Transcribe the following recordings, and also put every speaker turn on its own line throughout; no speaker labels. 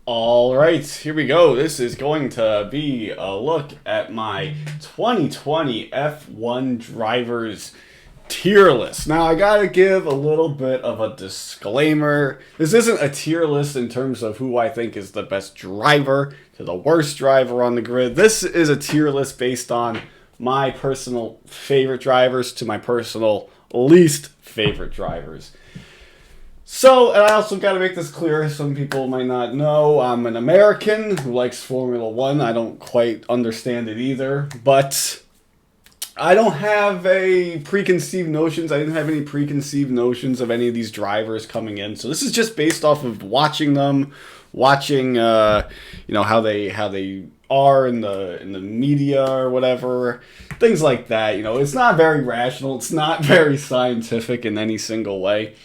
All right, here we go. This is going to be a look at my 2020 F1 drivers tier list. Now, I gotta give a little bit of a disclaimer. This isn't a tier list in terms of who I think is the best driver to the worst driver on the grid. This is a tier list based on my personal favorite drivers to my personal least favorite drivers. So, and I also got to make this clear, some people might not know, I'm an American who likes Formula One. I don't quite understand it either, but I don't have a preconceived notions. I didn't have any preconceived notions of any of these drivers coming in. So this is just based off of watching them, watching, how they are in the media or whatever, things like that. It's not very rational. It's not very scientific in any single way.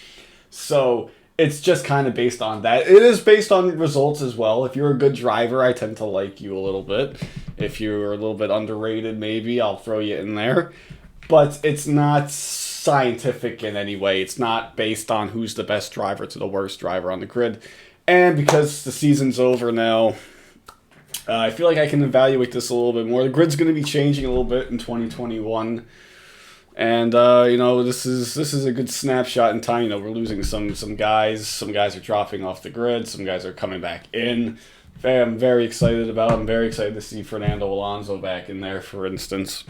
So it's just kind of based on that. It is based on results as well. If you're a good driver, I tend to like you a little bit. If you're a little bit underrated, maybe I'll throw you in there. But it's not scientific in any way. It's not based on who's the best driver to the worst driver on the grid. And because the season's over now, I feel like I can evaluate this a little bit more. The grid's going to be changing a little bit in 2021. And this is a good snapshot in time. We're losing some guys. Some guys are dropping off the grid. Some guys are coming back in. I'm very excited about. I'm very excited to see Fernando Alonso back in there, for instance.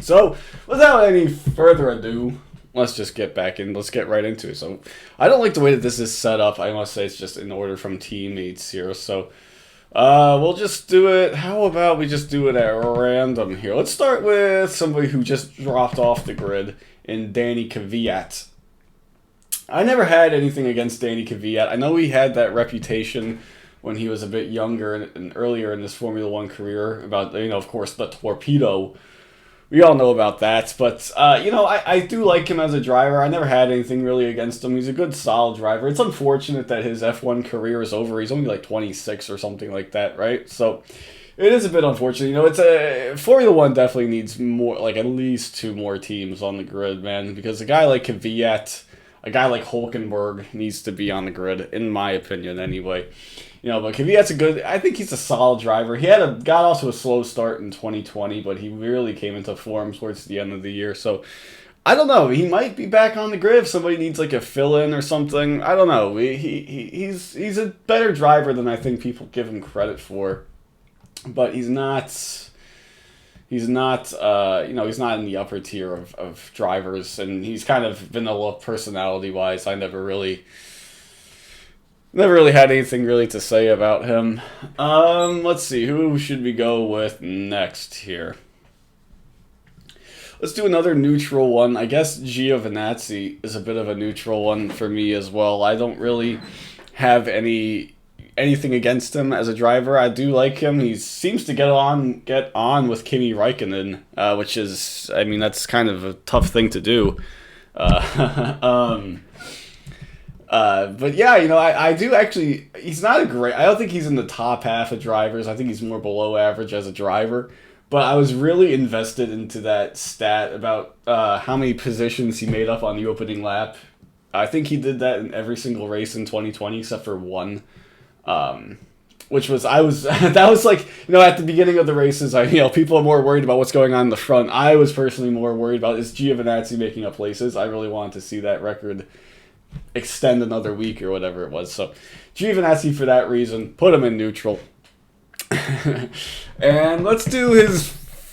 So, without any further ado, let's just get back in. Let's get right into it. So, I don't like the way that this is set up. I must say it's just in order from teammates here. So, we'll just do it. How about we just do it at random here? Let's start with somebody who just dropped off the grid in Danny Kvyat. I never had anything against Danny Kvyat. I know he had that reputation when he was a bit younger and earlier in his Formula One career about, of course, the torpedo. We all know about that, but, I do like him as a driver. I never had anything really against him. He's a good, solid driver. It's unfortunate that his F1 career is over. He's only like 26 or something like that, right? So, it is a bit unfortunate. Formula One definitely needs more, like at least two more teams on the grid, man, because a guy like Kvyat, a guy like Hulkenberg needs to be on the grid, in my opinion, anyway. But Kvyat's I think he's a solid driver. He got off to a slow start in 2020, but he really came into form towards the end of the year. So, I don't know. He might be back on the grid if somebody needs like a fill-in or something. I don't know. He's a better driver than I think people give him credit for. But he's not in the upper tier of drivers, and he's kind of vanilla personality-wise. I never really had anything really to say about him. Let's see. Who should we go with next here? Let's do another neutral one. I guess Giovinazzi is a bit of a neutral one for me as well. I don't really have anything against him as a driver. I do like him. He seems to get on with Kimi Räikkönen, which is, that's kind of a tough thing to do. But yeah, I do actually, he's not I don't think he's in the top half of drivers. I think he's more below average as a driver. But I was really invested into that stat about how many positions he made up on the opening lap. I think he did that in every single race in 2020 except for one. Which was, that was like, at the beginning of the races, people are more worried about what's going on in the front. I was personally more worried about, is Giovinazzi making up places? I really wanted to see that record extend another week or whatever it was. So Giovinazzi, for that reason, put him in neutral. And let's do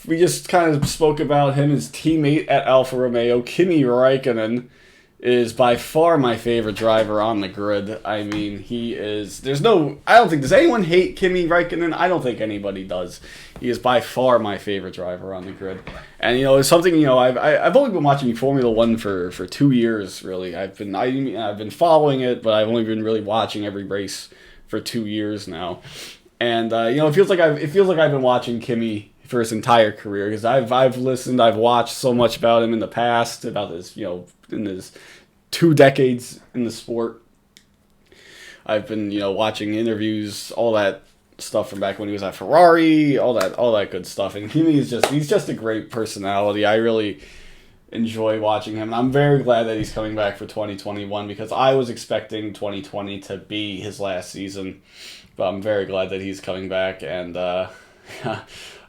we just kind of spoke about him, his teammate at Alfa Romeo, Kimi Räikkönen, is by far my favorite driver on the grid. I mean, I don't think, does anyone hate Kimi Räikkönen? I don't think anybody does. He is by far my favorite driver on the grid. And, it's something, I've only been watching Formula One for 2 years, really. I've been following it, but I've only been really watching every race for 2 years now. And, it feels like I've been watching Kimi for his entire career, because I've listened, I've watched so much about him in the past, about his, in his 2 decades in the sport. I've been, watching interviews, all that stuff from back when he was at Ferrari, all that good stuff. And he's just a great personality. enjoy watching him. I'm very glad that he's coming back for 2021 because I was expecting 2020 to be his last season, but I'm very glad that he's coming back. And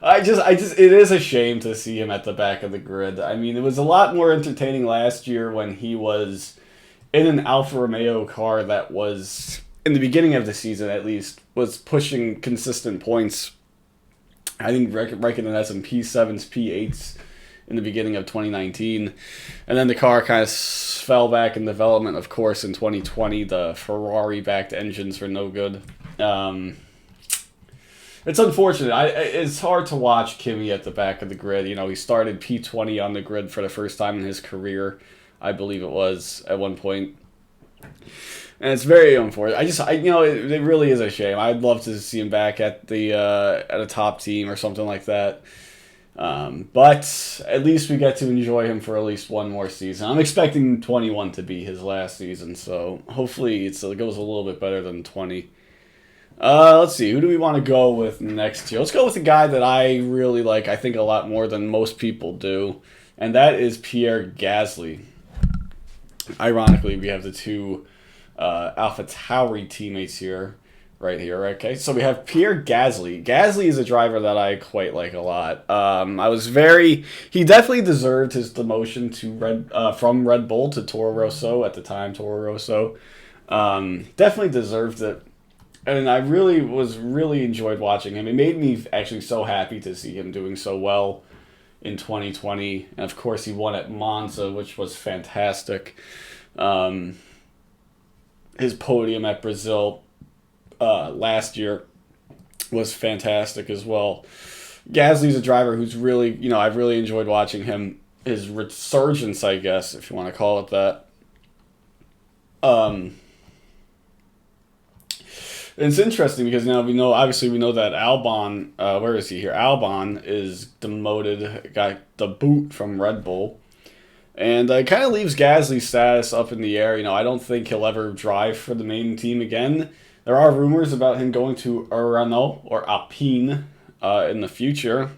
it is a shame to see him at the back of the grid. I mean, it was a lot more entertaining last year when he was in an Alfa Romeo car that was, in the beginning of the season at least, was pushing consistent points. I think Raikkonen had some P7s, P8s in the beginning of 2019. And then the car kind of fell back in development, of course, in 2020. The Ferrari-backed engines were no good. It's unfortunate. It's hard to watch Kimi at the back of the grid. You know, he started P20 on the grid for the first time in his career, I believe it was, at one point. And it's very unfortunate. It really is a shame. I'd love to see him back at a top team or something like that. But at least we get to enjoy him for at least one more season. I'm expecting 21 to be his last season, so hopefully it goes a little bit better than 20. Let's see. Who do we want to go with next here? Let's go with a guy that I really like, I think, a lot more than most people do, and that is Pierre Gasly. Ironically, we have the two AlphaTauri teammates here, right here. Okay, so we have Pierre Gasly. Gasly is a driver that I quite like a lot. He definitely deserved his demotion to from Red Bull to Toro Rosso at the time. Toro Rosso, definitely deserved it. And I really enjoyed watching him. It made me actually so happy to see him doing so well in 2020. And of course, he won at Monza, which was fantastic. His podium at Brazil last year was fantastic as well. Gasly's a driver who's really, I've really enjoyed watching him. His resurgence, I guess, if you want to call it that. It's interesting because now we know that Albon, where is he here? Albon is demoted, got the boot from Red Bull. And it kind of leaves Gasly's status up in the air. I don't think he'll ever drive for the main team again. There are rumors about him going to Renault or Alpine in the future.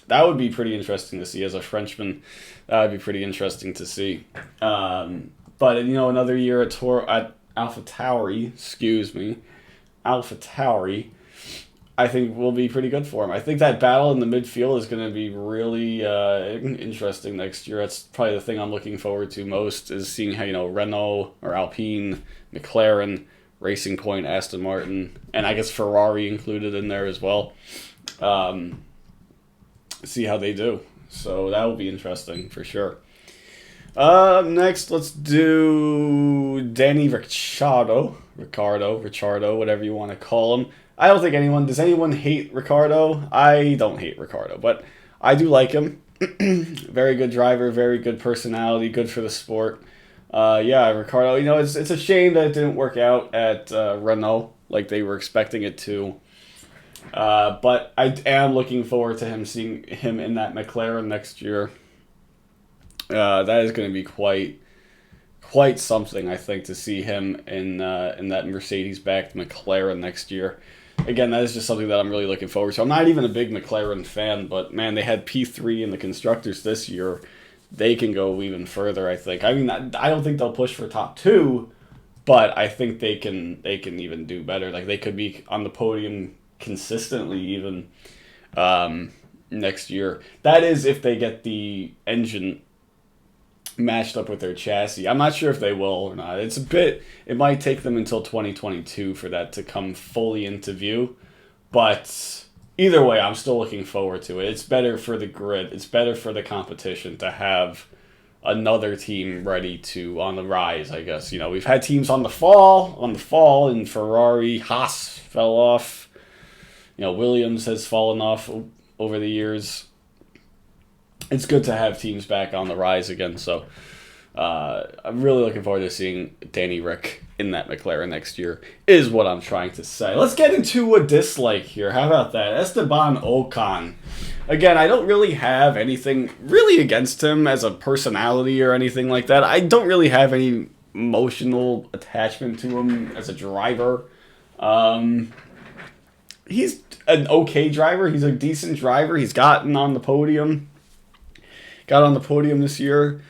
That would be pretty interesting to see as a Frenchman. That would be pretty interesting to see. But another year at AlphaTauri, AlphaTauri, I think will be pretty good for him. I think that battle in the midfield is going to be really interesting next year. That's probably the thing I'm looking forward to most, is seeing how, Renault or Alpine, McLaren, Racing Point, Aston Martin, and I guess Ferrari included in there as well. See how they do. So that will be interesting for sure. Next, let's do Danny Ricciardo, whatever you want to call him. I don't think does anyone hate Ricciardo? I don't hate Ricciardo, but I do like him. Very good driver, very good personality, good for the sport. Ricciardo, it's a shame that it didn't work out at Renault like they were expecting it to. But I am looking forward to seeing him in that McLaren next year. That is going to be quite something, I think, to see him in that Mercedes-backed McLaren next year. Again, that is just something that I'm really looking forward to. I'm not even a big McLaren fan, but man, they had P3 in the Constructors this year. They can go even further, I think. I mean, I don't think they'll push for top 2, but I think they can even do better. Like, they could be on the podium consistently even next year. That is if they get the engine matched up with their chassis. I'm not sure if they will or not. It might take them until 2022 for that to come fully into view, but either way, I'm still looking forward to it. It's better for the grid. It's better for the competition to have another team ready on the rise, I guess. We've had teams on the fall, and Ferrari, Haas fell off. Williams has fallen off over the years. It's good to have teams back on the rise again. So I'm really looking forward to seeing Danny Rick in that McLaren next year, is what I'm trying to say. Let's get into a dislike here. How about that? Esteban Ocon. Again, I don't really have anything really against him as a personality or anything like that. I don't really have any emotional attachment to him as a driver. He's an okay driver. He's a decent driver. He's gotten on the podium. got on the podium this year.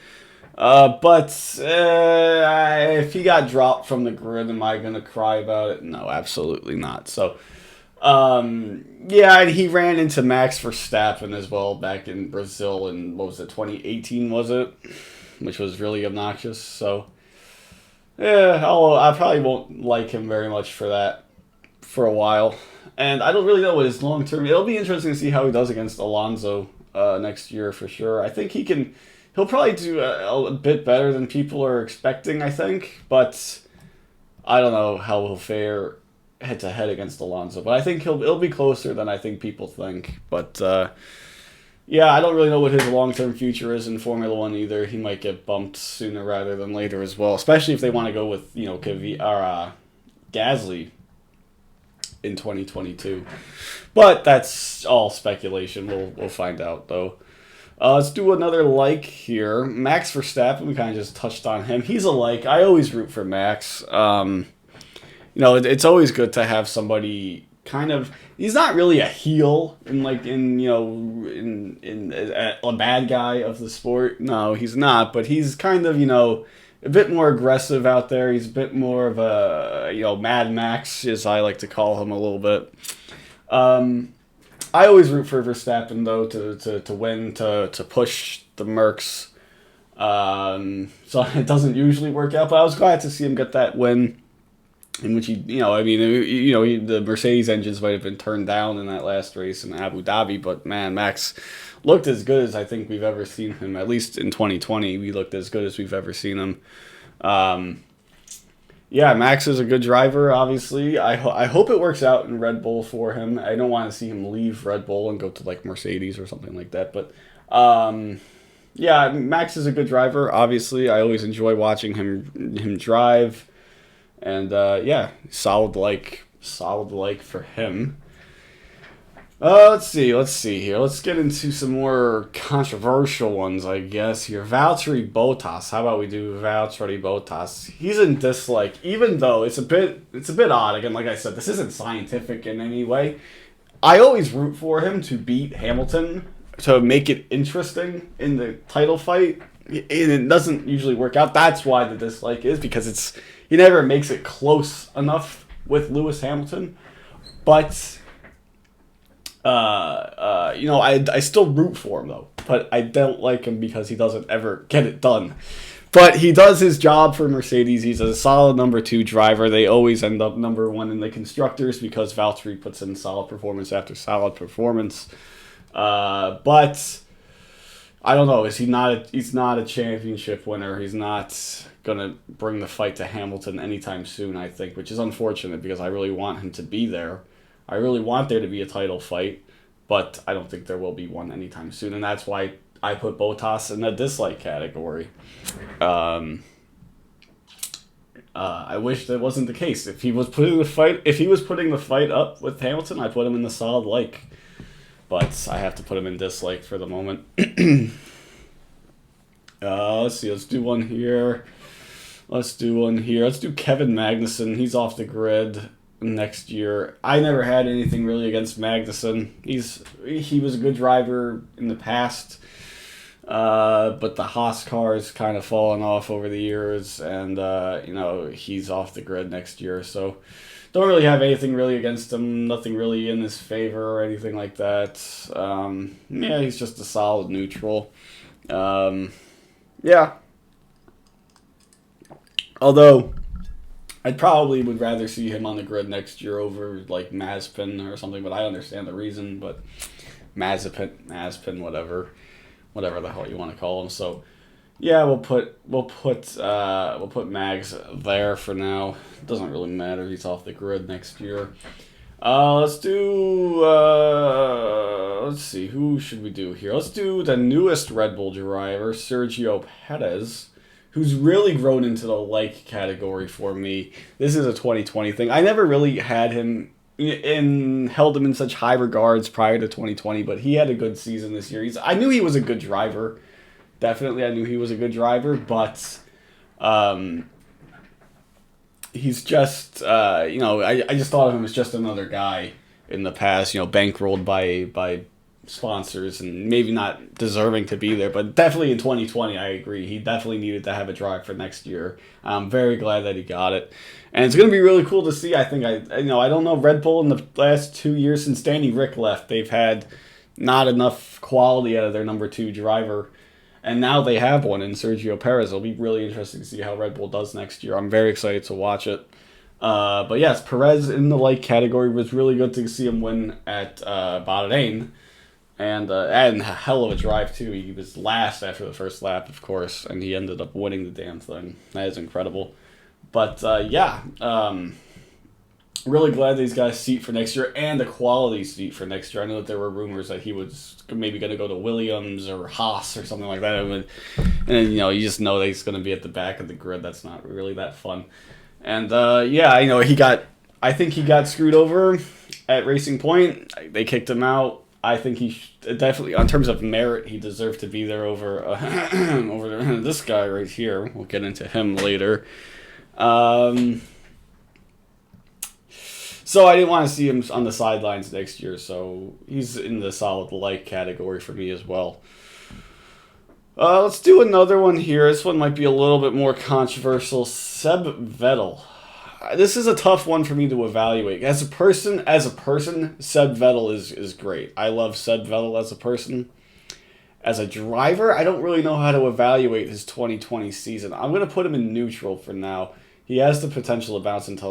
But if he got dropped from the grid, am I going to cry about it? No, absolutely not. So, yeah, and he ran into Max Verstappen as well back in Brazil in, what was it, 2018, was it? Which was really obnoxious. So, yeah, I probably won't like him very much for that for a while. And I don't really know what his long term. It'll be interesting to see how he does against Alonso next year for sure. I think he'll probably do a bit better than people are expecting, I think. But I don't know how he'll fare head to head against Alonso. But I think it'll be closer than I think people think. But yeah, I don't really know what his long term future is in Formula One either. He might get bumped sooner rather than later as well, especially if they want to go with Gasly in 2022. But that's all speculation. We'll find out though. Let's do another like here. Max Verstappen, we kind of just touched on him. He's a like. I always root for Max. It's always good to have somebody kind of. He's not really a heel in a bad guy of the sport. No, he's not. But he's kind of a bit more aggressive out there. He's a bit more of a Mad Max, as I like to call him a little bit. I always root for Verstappen though to win, to push the Mercs. So it doesn't usually work out, but I was glad to see him get that win, in which the Mercedes engines might have been turned down in that last race in Abu Dhabi, but man, Max looked as good as I think we've ever seen him. At least in 2020, we looked as good as we've ever seen him. Yeah, Max is a good driver, obviously. I hope it works out in Red Bull for him. I don't want to see him leave Red Bull and go to, like, Mercedes or something like that. But, yeah, Max is a good driver, obviously. I always enjoy watching him drive. And, yeah, solid like for him. Let's see here. Let's get into some more controversial ones, I guess, here. Valtteri Bottas. How about we do Valtteri Bottas? He's in dislike, even though it's a bit odd. Again, like I said, this isn't scientific in any way. I always root for him to beat Hamilton to make it interesting in the title fight. And it doesn't usually work out. That's why the dislike is, because he never makes it close enough with Lewis Hamilton. But I still root for him though, but I don't like him because he doesn't ever get it done. But he does his job for Mercedes. He's a solid number 2 driver. They always end up number 1 in the constructors because Valtteri puts in solid performance after solid performance. But I don't know. He's not a championship winner. He's not gonna bring the fight to Hamilton anytime soon, I think, which is unfortunate because I really want him to be there. I really want there to be a title fight, but I don't think there will be one anytime soon, and that's why I put Bottas in the dislike category. I wish that wasn't the case. If he was putting the fight up with Hamilton, I put him in the solid like, but I have to put him in dislike for the moment. Let's see. Let's do one here. Let's do Kevin Magnussen. He's off the grid next year. I never had anything really against Magnussen. He was a good driver in the past, but the Haas car's kind of fallen off over the years, and he's off the grid next year. So don't really have anything really against him. Nothing really in his favor or anything like that. Yeah, he's just a solid neutral. Yeah. Although I probably would rather see him on the grid next year over like Mazepin or something, but I understand the reason. But Mazepin, whatever the hell you want to call him. So yeah, we'll put Mags there for now. It doesn't really matter. He's off the grid next year. Let's see, who should we do here? Let's do the newest Red Bull driver, Sergio Perez, who's really grown into the like category for me. This is a 2020 thing. I never really had him held him in such high regards prior to 2020, but he had a good season this year. I knew he was a good driver. Definitely, I knew he was a good driver, but he's just, I just thought of him as just another guy in the past, bankrolled by sponsors and maybe not deserving to be there, but definitely in 2020, I agree. He definitely needed to have a drive for next year. I'm very glad that he got it. And it's going to be really cool to see. I think, I don't know, Red Bull in the last 2 years since Danny Rick left, they've had not enough quality out of their number 2 driver. And now they have one in Sergio Perez. It'll be really interesting to see how Red Bull does next year. I'm very excited to watch it. But yes, Perez in the light category was really good to see him win at Bahrain. And a hell of a drive, too. He was last after the first lap, of course, and he ended up winning the damn thing. That is incredible. But, really glad that he's got a seat for next year and a quality seat for next year. I know that there were rumors that he was maybe going to go to Williams or Haas or something like that. And then, you just know that he's going to be at the back of the grid. That's not really that fun. And, I think he got screwed over at Racing Point. They kicked him out. I think he definitely, in terms of merit, he deserved to be there over over this guy right here. We'll get into him later. So I didn't want to see him on the sidelines next year, so he's in the solid light category for me as well. Let's do another one here. This one might be a little bit more controversial. Seb Vettel. This is a tough one for me to evaluate. As a person, Seb Vettel is great. I love Seb Vettel as a person. As a driver, I don't really know how to evaluate his 2020 season. I'm going to put him in neutral for now. He has the potential to bounce into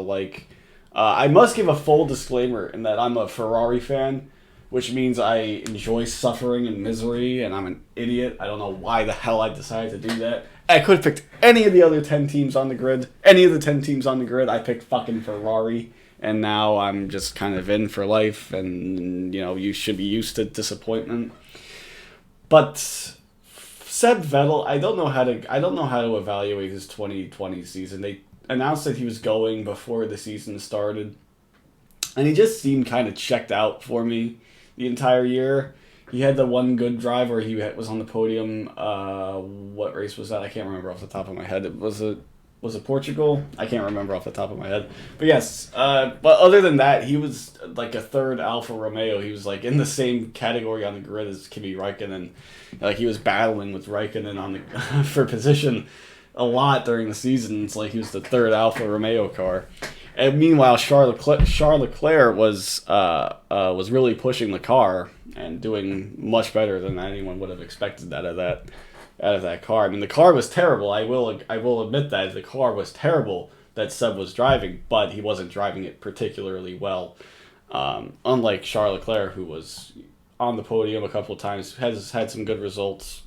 I must give a full disclaimer in that I'm a Ferrari fan, which means I enjoy suffering and misery, and I'm an idiot. I don't know why the hell I decided to do that. I could have picked any of the other 10 teams on the grid. Any of the 10 teams on the grid, I picked fucking Ferrari. And now I'm just kind of in for life. And, you should be used to disappointment. But Seb Vettel, I don't know how to evaluate his 2020 season. They announced that he was going before the season started. And he just seemed kind of checked out for me the entire year. He had the one good drive where he was on the podium. What race was that? I can't remember off the top of my head. Was it Portugal? I can't remember off the top of my head. But yes, but other than that, he was like a third Alfa Romeo. He was like in the same category on the grid as Kimi Räikkönen. Like he was battling with Räikkönen on the for position a lot during the season. It's like he was the third Alfa Romeo car. And meanwhile, Charles Leclerc was really pushing the car and doing much better than anyone would have expected out of that car. I mean, the car was terrible. I will admit that the car was terrible that Seb was driving, but he wasn't driving it particularly well. Unlike Charles Leclerc, who was on the podium a couple of times, has had some good results.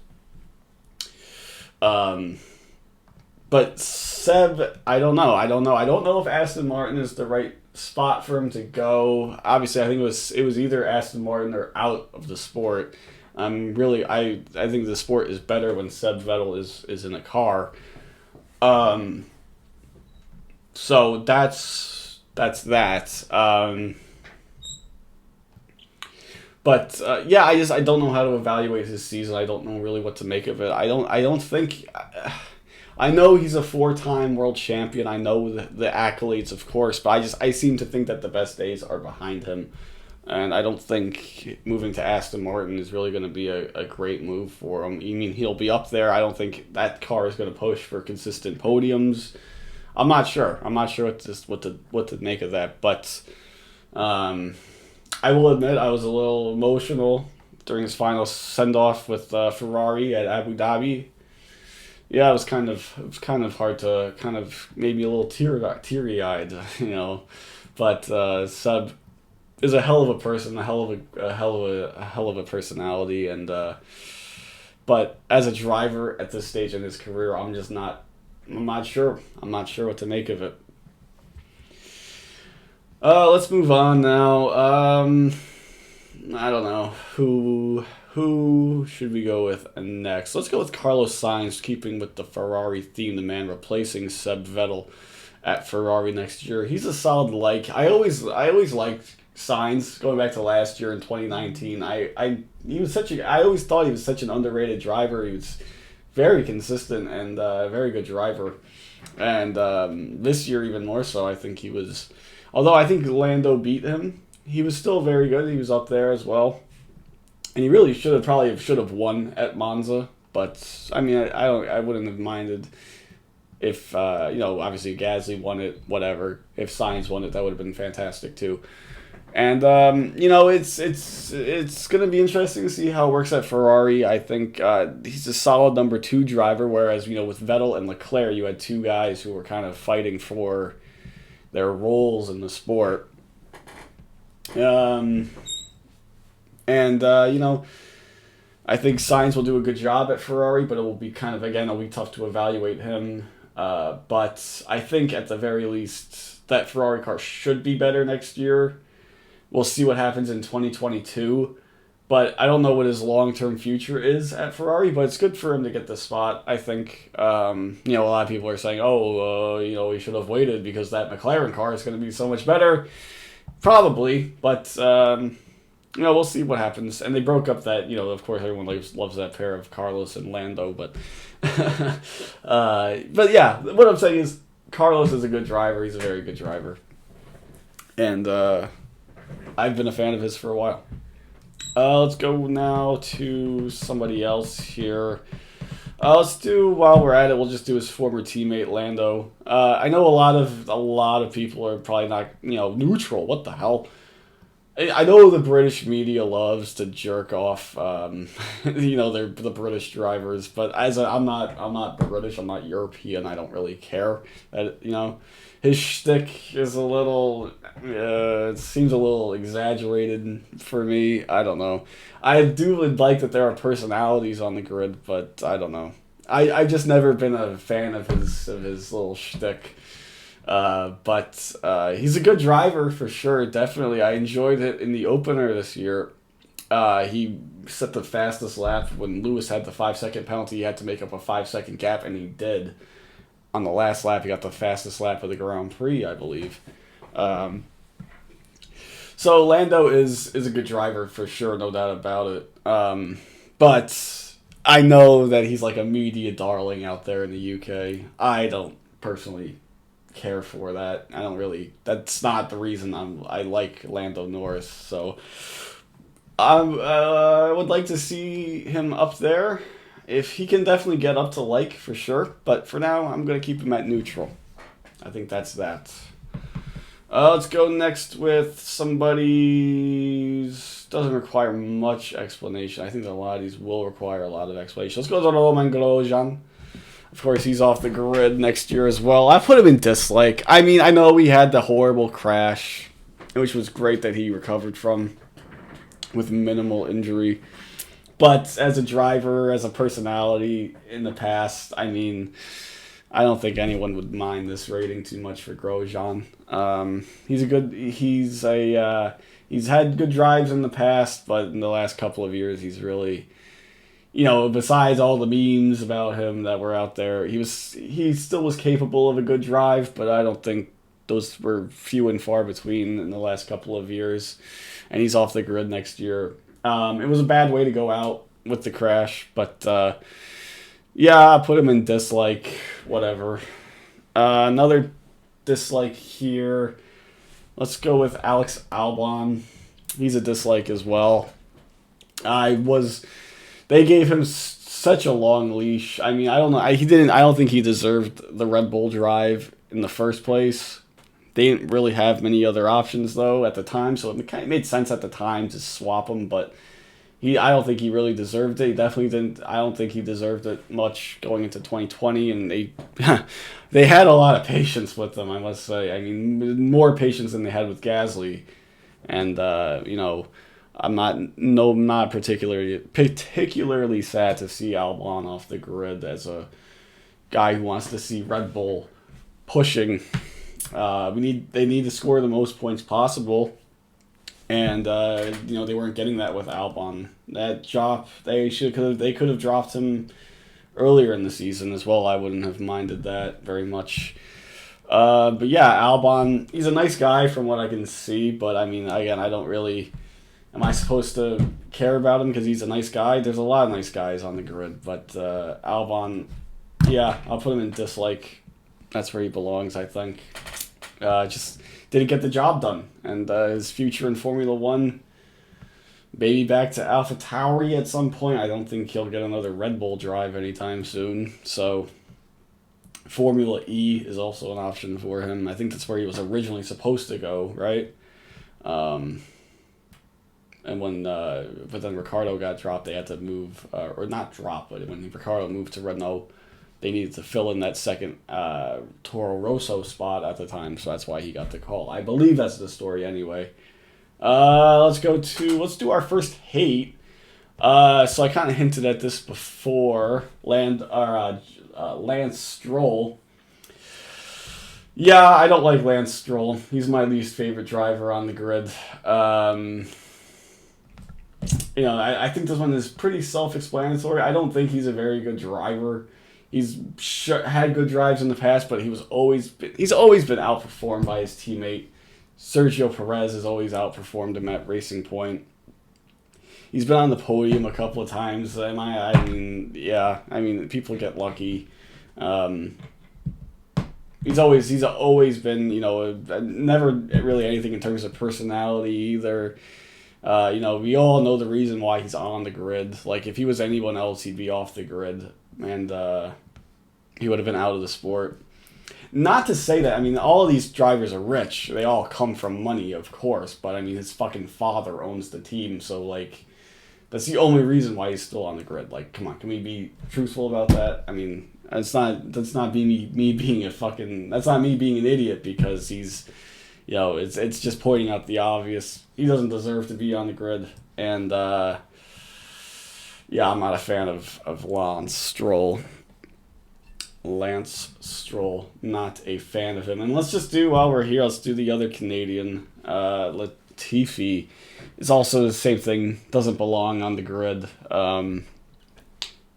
But Seb, I don't know. I don't know if Aston Martin is the right spot for him to go. Obviously, I think it was either Aston Martin or out of the sport. I think the sport is better when Seb Vettel is in a car. So that's that. I don't know how to evaluate his season. I don't know really what to make of it. I don't think. I know he's a 4-time world champion. I know the accolades, of course, but I seem to think that the best days are behind him. And I don't think moving to Aston Martin is really going to be a great move for him. I mean, he'll be up there. I don't think that car is going to push for consistent podiums. I'm not sure. what to make of that. But I will admit I was a little emotional during his final send-off with Ferrari at Abu Dhabi. Yeah, it was kind of hard to made me a little teary-eyed, But Seb is a hell of a person, a hell of a personality, and but as a driver at this stage in his career, I'm not sure. I'm not sure what to make of it. Let's move on now. I don't know who should we go with next? Let's go with Carlos Sainz, keeping with the Ferrari theme, the man replacing Seb Vettel at Ferrari next year. He's a solid like. I always liked Sainz going back to last year in 2019. I always thought he was such an underrated driver. He was very consistent and a very good driver. And this year even more so, I think he was. Although I think Lando beat him, he was still very good. He was up there as well. and he really should have won at Monza. But I mean, I wouldn't have minded if obviously Gasly won it, whatever. If Sainz won it, that would have been fantastic too. And it's going to be interesting to see how it works at Ferrari. I think he's a solid number 2 driver, whereas with Vettel and Leclerc, you had two guys who were kind of fighting for their roles in the sport. And I think Sainz will do a good job at Ferrari, but it will be it'll be tough to evaluate him. But I think at the very least that Ferrari car should be better next year. We'll see what happens in 2022. But I don't know what his long-term future is at Ferrari, but it's good for him to get the spot, I think. A lot of people are saying, he should have waited because that McLaren car is going to be so much better. Probably, but we'll see what happens. And they broke up that, of course, everyone loves that pair of Carlos and Lando, but but yeah, what I'm saying is Carlos is a good driver. He's a very good driver, and I've been a fan of his for a while. Let's go now to somebody else here. Let's do, while we're at it, we'll just do his former teammate Lando. I know a lot of people are probably not neutral. What the hell? I know the British media loves to jerk off, they're the British drivers, but I'm not British, I'm not European, I don't really care. His shtick is a little, it seems a little exaggerated for me. I don't know. I do like that there are personalities on the grid, but I don't know. I've just never been a fan of his little shtick. But he's a good driver for sure. Definitely, I enjoyed it in the opener this year. He set the fastest lap when Lewis had the 5-second penalty. He had to make up a 5-second gap, and he did. On the last lap, he got the fastest lap of the Grand Prix, I believe. So Lando is a good driver for sure, no doubt about it. But I know that he's like a media darling out there in the UK. I don't personally care for that. That's not the reason I like Lando Norris. So I would like to see him up there. If he can definitely get up to for sure. But for now, I'm going to keep him at neutral. I think that's that. Let's go next with somebody who doesn't require much explanation. I think that a lot of these will require a lot of explanation. Let's go to Roman Grosjean. Of course, he's off the grid next year as well. I put him in dislike. I mean, I know we had the horrible crash, which was great that he recovered from with minimal injury. But as a driver, as a personality in the past, I mean, I don't think anyone would mind this rating too much for Grosjean. He's had good drives in the past, but in the last couple of years, he's really, besides all the memes about him that were out there, he still was capable of a good drive, but I don't think those were few and far between in the last couple of years. And he's off the grid next year. It was a bad way to go out with the crash, but I put him in dislike, whatever. Another dislike here. Let's go with Alex Albon. He's a dislike as well. They gave him such a long leash. I mean, I don't know. I don't think he deserved the Red Bull drive in the first place. They didn't really have many other options though at the time, so it kind of made sense at the time to swap him. But I don't think he really deserved it. He definitely didn't. I don't think he deserved it much going into 2020, and they had a lot of patience with him, I must say. I mean, more patience than they had with Gasly, and I'm not particularly sad to see Albon off the grid as a guy who wants to see Red Bull pushing. They need to score the most points possible, and they weren't getting that with Albon. That drop, they could have dropped him earlier in the season as well. I wouldn't have minded that very much. But yeah, Albon, he's a nice guy from what I can see, but I mean, again, I don't really. Am I supposed to care about him because he's a nice guy? There's a lot of nice guys on the grid, but Albon, yeah, I'll put him in dislike. That's where he belongs, I think. Just didn't get the job done, and his future in Formula One maybe back to AlphaTauri at some point. I don't think he'll get another Red Bull drive anytime soon. So Formula E is also an option for him. I think that's where he was originally supposed to go, right? And when, but then Ricardo got dropped, they had to move, or not drop, but when Ricardo moved to Renault, they needed to fill in that second Toro Rosso spot at the time, so that's why he got the call. I believe that's the story anyway. Let's do our first hate. So I kind of hinted at this before. Lance Stroll. Yeah, I don't like Lance Stroll. He's my least favorite driver on the grid. I think this one is pretty self-explanatory. I don't think he's a very good driver. He's had good drives in the past, but he's always been outperformed by his teammate. Sergio Perez has always outperformed him at Racing Point. He's been on the podium a couple of times. I mean, people get lucky. He's always been, never really anything in terms of personality either. We all know the reason why he's on the grid. Like, if he was anyone else, he'd be off the grid, and he would have been out of the sport. Not to say that, I mean, all of these drivers are rich. They all come from money, of course, but, I mean, his fucking father owns the team, so, like, that's the only reason why he's still on the grid. Like, come on, can we be truthful about that? I mean, that's not me being a fucking, that's not me being an idiot because he's, it's just pointing out the obvious. He doesn't deserve to be on the grid, and, I'm not a fan of Lance Stroll. Not a fan of him. And let's just do, while we're here, let's do the other Canadian. Latifi is also the same thing. Doesn't belong on the grid.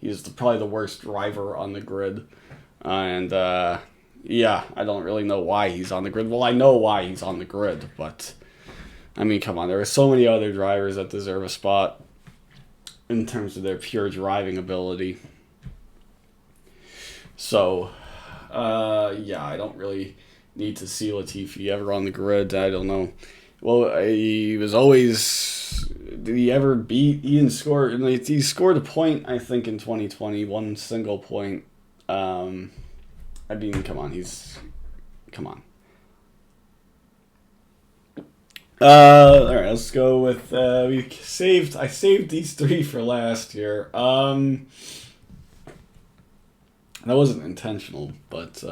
He's probably the worst driver on the grid. I don't really know why he's on the grid. Well, I know why he's on the grid, but, I mean, come on. There are so many other drivers that deserve a spot in terms of their pure driving ability. So, I don't really need to see Latifi ever on the grid. I don't know. Well, he was always... Did he ever beat... He didn't score... He scored a point, I think, in 2020. One single point. I mean, come on. Come on. Alright, let's go with... I saved these three for last here. That wasn't intentional, but...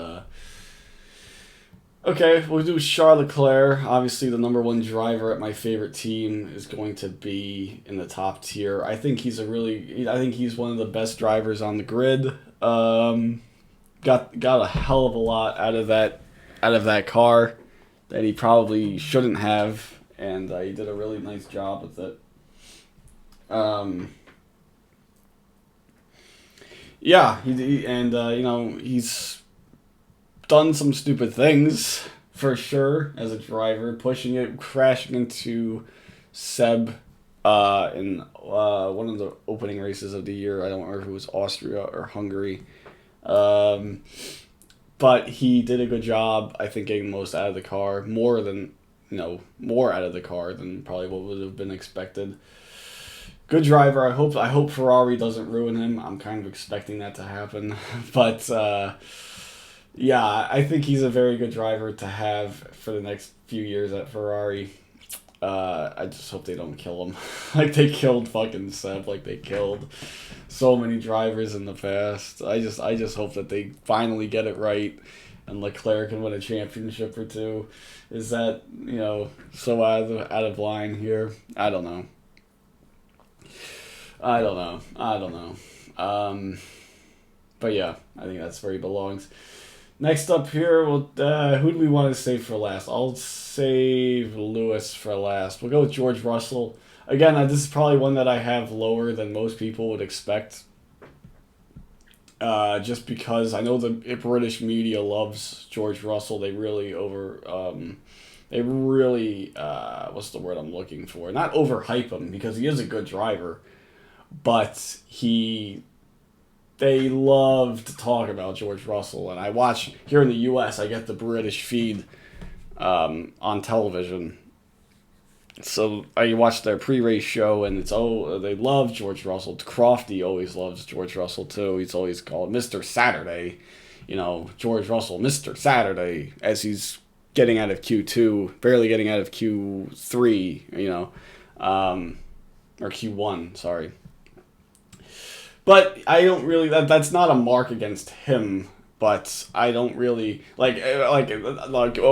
Okay, we'll do Charles Leclerc. Obviously, the number one driver at my favorite team is going to be in the top tier. I think he's one of the best drivers on the grid. Got a hell of a lot out of that car that he probably shouldn't have, and he did a really nice job with it. He's done some stupid things, for sure, as a driver, crashing into Seb in one of the opening races of the year. I don't remember if it was Austria or Hungary. But he did a good job, I think, getting the most out of the car, more out of the car than probably what would have been expected. Good driver. I hope Ferrari doesn't ruin him. I'm kind of expecting that to happen. But, I think he's a very good driver to have for the next few years at Ferrari. I just hope they don't kill him. Like they killed fucking Seb, like they killed so many drivers in the past. I just hope that they finally get it right and Leclerc can win a championship or two. Is that, so out of line here? I don't know. But yeah, I think that's where he belongs. Next up here, who do we want to save for last? I'll save Lewis for last. We'll go with George Russell. Again, this is probably one that I have lower than most people would expect. Just because I know the British media loves George Russell. They really what's the word I'm looking for? Not overhype him, because he is a good driver. But they love to talk about George Russell, and I watch here in the U.S. I get the British feed on television, So I watched their pre-race show, and they love George Russell. Crofty always loves George Russell too. He's always called Mr. Saturday. George Russell, Mr. Saturday, as he's getting out of Q2, barely getting out of Q3, or Q1, sorry. But I don't really, that's not a mark against him, but I don't really,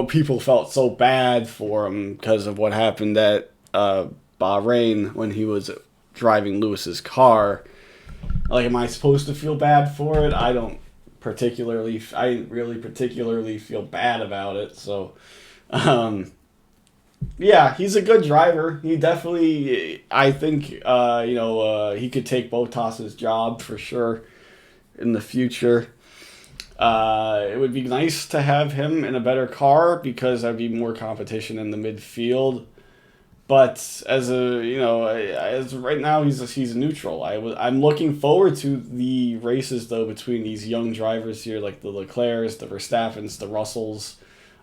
people felt so bad for him because of what happened at Bahrain when he was driving Lewis's car. Am I supposed to feel bad for it? I didn't really particularly feel bad about it. So, yeah, he's a good driver. He definitely, I think, he could take Bottas's job for sure in the future. It would be nice to have him in a better car because there'd be more competition in the midfield. But as right now he's neutral. I'm looking forward to the races though between these young drivers here, like the Leclercs, the Verstappens, the Russells,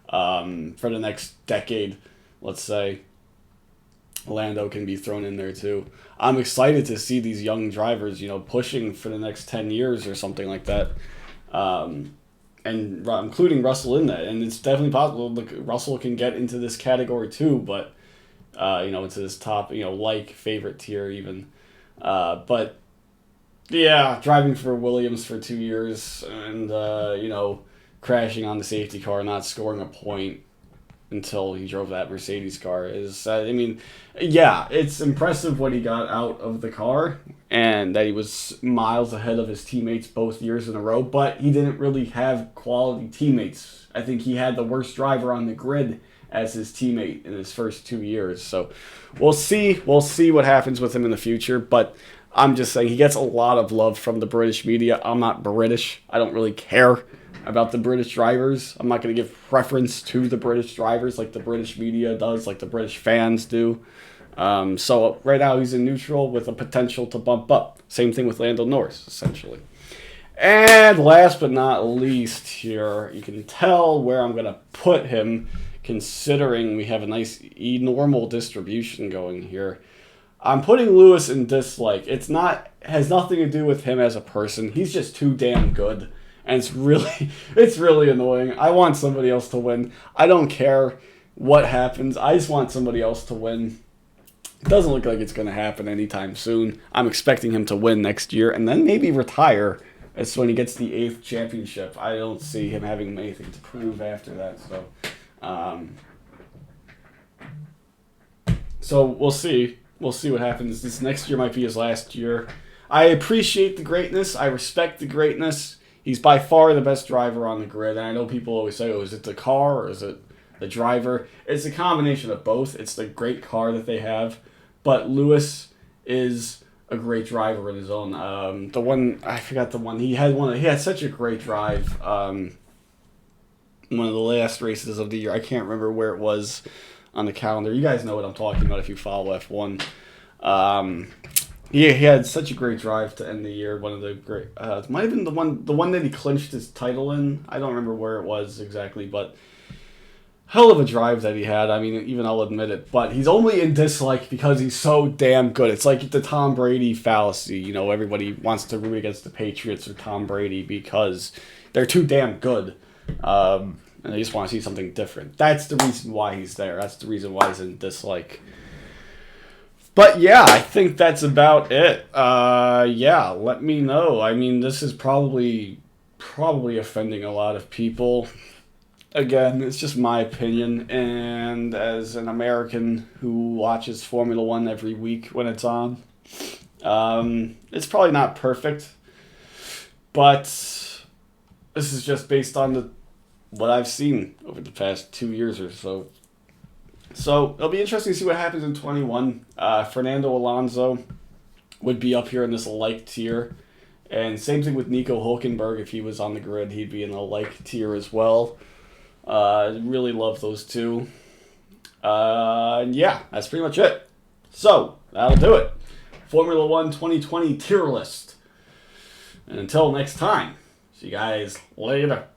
for the next decade. Let's say Lando can be thrown in there too. I'm excited to see these young drivers, pushing for the next 10 years or something like that, and including Russell in that. And it's definitely possible Russell can get into this category too, but. Into this top, favorite tier even. But, yeah, driving for Williams for 2 years and, crashing on the safety car, not scoring a point until he drove that Mercedes car is, it's impressive what he got out of the car and that he was miles ahead of his teammates both years in a row, but he didn't really have quality teammates. I think he had the worst driver on the grid as his teammate in his first 2 years. So we'll see what happens with him in the future. But I'm just saying he gets a lot of love from the British media. I'm not British. I don't really care about the British drivers. I'm not going to give preference to the British drivers like the British media does, like the British fans do. So right now he's in neutral with a potential to bump up. Same thing with Lando Norris, essentially. And last but not least here, you can tell where I'm going to put him, considering we have a nice normal distribution going here. I'm putting Lewis in dislike. Has nothing to do with him as a person. He's just too damn good. And it's really annoying. I want somebody else to win. I don't care what happens. I just want somebody else to win. It doesn't look like it's going to happen anytime soon. I'm expecting him to win next year and then maybe retire. It's when he gets the 8th championship. I don't see him having anything to prove after that. So we'll see. We'll see what happens. This next year might be his last year. I appreciate the greatness. I respect the greatness. He's by far the best driver on the grid. And I know people always say, is it the car or is it the driver? It's a combination of both. It's the great car that they have. But Lewis is a great driver in his own. I forgot the one. He had such a great drive. One of the last races of the year. I can't remember where it was on the calendar. You guys know what I'm talking about if you follow F1. He had such a great drive to end the year. One of the great, it might have been the one that he clinched his title in. I don't remember where it was exactly, but hell of a drive that he had. I mean, even I'll admit it. But he's only in dislike because he's so damn good. It's like the Tom Brady fallacy. Everybody wants to root against the Patriots or Tom Brady because they're too damn good. And they just want to see something different. That's the reason why he's there. That's the reason why he's in dislike. But yeah, I think that's about it. Let me know. I mean, this is probably offending a lot of people. Again, it's just my opinion. And as an American who watches Formula One every week when it's on, it's probably not perfect. But this is just based on what I've seen over the past 2 years or so. So it'll be interesting to see what happens in 21. Fernando Alonso would be up here in this like tier. And same thing with Nico Hülkenberg. If he was on the grid, he'd be in the like tier as well. Really love those two. Yeah, that's pretty much it. So that'll do it. Formula One 2020 tier list. And until next time, see you guys later.